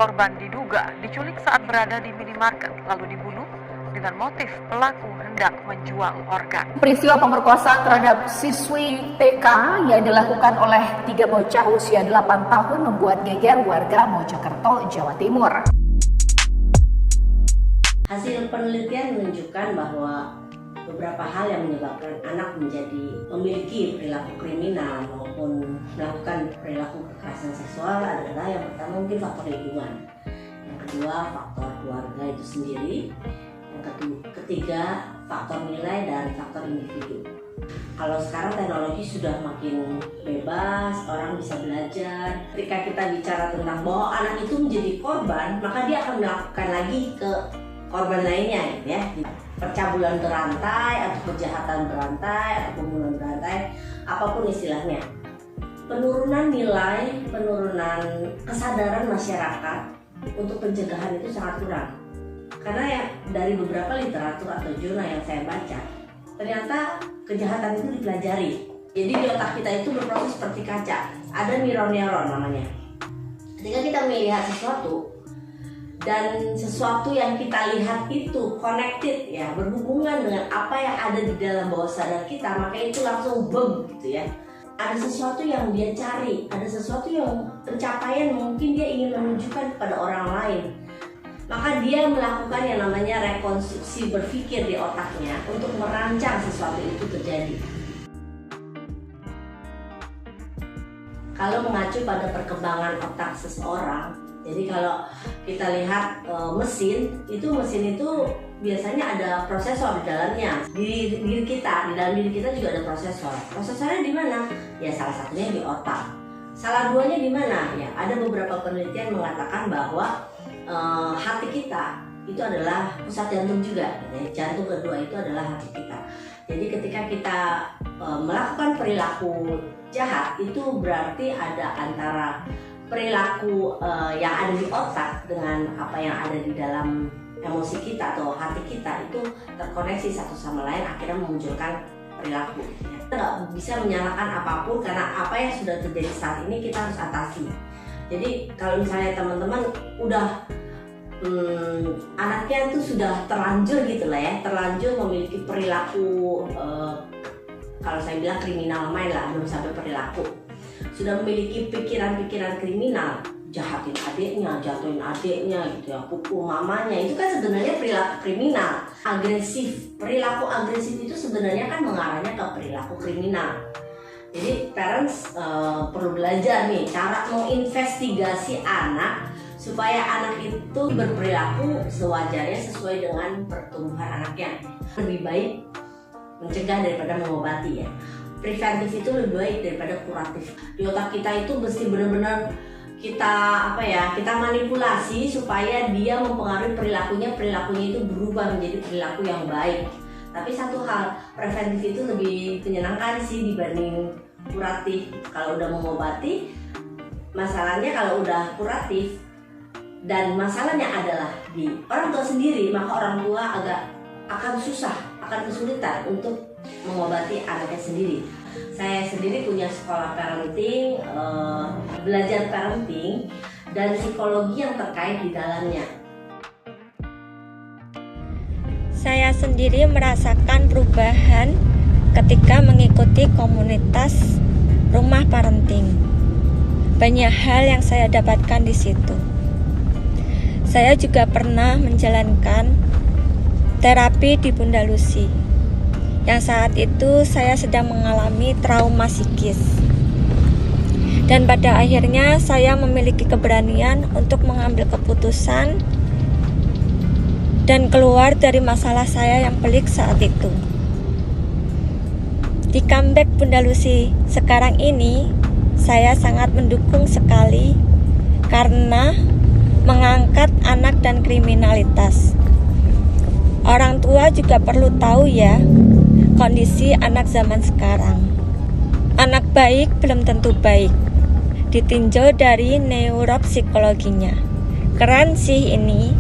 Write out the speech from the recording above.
korban diduga diculik saat berada di minimarket lalu dibunuh dengan motif pelaku hendak menjual organ. Peristiwa pemerkosaan terhadap siswi TK yang dilakukan oleh 3 bocah usia 8 tahun membuat geger warga Mojokerto, Jawa Timur. Hasil penelitian menunjukkan bahwa beberapa hal yang menyebabkan anak memiliki perilaku kriminal maupun melakukan perilaku kekerasan seksual adalah yang pertama mungkin faktor lingkungan, yang kedua faktor keluarga itu sendiri, yang ketiga faktor nilai dan faktor individu. Kalau sekarang teknologi sudah makin bebas, orang bisa belajar. Ketika kita bicara tentang bahwa anak itu menjadi korban, maka dia akan melakukan lagi ke korban lainnya, ya. Percabulan berantai atau kejahatan berantai atau pembunuhan berantai, apapun istilahnya. Penurunan nilai, penurunan kesadaran masyarakat untuk pencegahan itu sangat kurang. Karena ya dari beberapa literatur atau jurnal yang saya baca, ternyata kejahatan itu dipelajari. Jadi di otak kita itu berproses seperti kaca, ada neuron namanya. Ketika kita melihat sesuatu dan sesuatu yang kita lihat itu connected, ya, berhubungan dengan apa yang ada di dalam bawah sadar kita, maka itu langsung boom gitu ya. Ada sesuatu yang dia cari, ada sesuatu yang pencapaian mungkin dia ingin menunjukkan kepada orang lain. Maka dia melakukan yang namanya rekonstruksi berpikir di otaknya untuk merancang sesuatu itu terjadi. Kalau mengacu pada perkembangan otak seseorang, jadi kalau kita lihat mesin itu biasanya ada prosesor di dalamnya. Di dalam diri kita juga ada prosesor. Prosesornya di mana? Ya salah satunya di otak. Salah duanya di mana? Ya ada beberapa penelitian mengatakan bahwa hati kita itu adalah pusat jantung juga. Ya, jantung kedua itu adalah hati kita. Jadi ketika kita melakukan perilaku jahat itu berarti ada antara perilaku yang ada di otak dengan apa yang ada di dalam emosi kita atau hati kita itu terkoneksi satu sama lain, akhirnya memunculkan perilaku. Kita nggak bisa menyalahkan apapun karena apa yang sudah terjadi saat ini kita harus atasi. Jadi kalau misalnya teman-teman udah anaknya tuh sudah terlanjur gitu lah ya, terlanjur memiliki perilaku kalau saya bilang kriminal main lah, belum sampai perilaku. Sudah memiliki pikiran-pikiran kriminal, jahatin adiknya, jatuhin adiknya gitu ya, pukul mamanya, itu kan sebenarnya perilaku kriminal. Agresif, perilaku agresif itu sebenarnya kan mengarahnya ke perilaku kriminal. Jadi parents perlu belajar nih cara menginvestigasi anak supaya anak itu berperilaku sewajarnya sesuai dengan pertumbuhan anaknya. Lebih baik mencegah daripada mengobati, ya. Preventif itu lebih baik daripada kuratif. Di otak kita itu mesti benar-benar kita manipulasi supaya dia mempengaruhi perilakunya itu berubah menjadi perilaku yang baik. Tapi satu hal, preventif itu lebih menyenangkan sih dibanding kuratif. Kalau udah mengobati, masalahnya kalau udah kuratif dan masalahnya adalah di orang tua sendiri, maka orang tua akan kesulitan untuk mengobati anaknya sendiri. Saya sendiri punya sekolah parenting, belajar parenting dan psikologi yang terkait di dalamnya. Saya sendiri merasakan perubahan ketika mengikuti komunitas rumah parenting. Banyak hal yang saya dapatkan di situ. Saya juga pernah menjalankan terapi di Bunda Lucy, yang saat itu saya sedang mengalami trauma psikis. Dan pada akhirnya saya memiliki keberanian untuk mengambil keputusan dan keluar dari masalah saya yang pelik saat itu. Di comeback Bunda Lucy sekarang ini, saya sangat mendukung sekali karena mengangkat anak dan kriminalitas. Orang tua juga perlu tahu ya kondisi anak zaman sekarang. Anak baik belum tentu baik, ditinjau dari neuropsikologinya. Keren sih ini.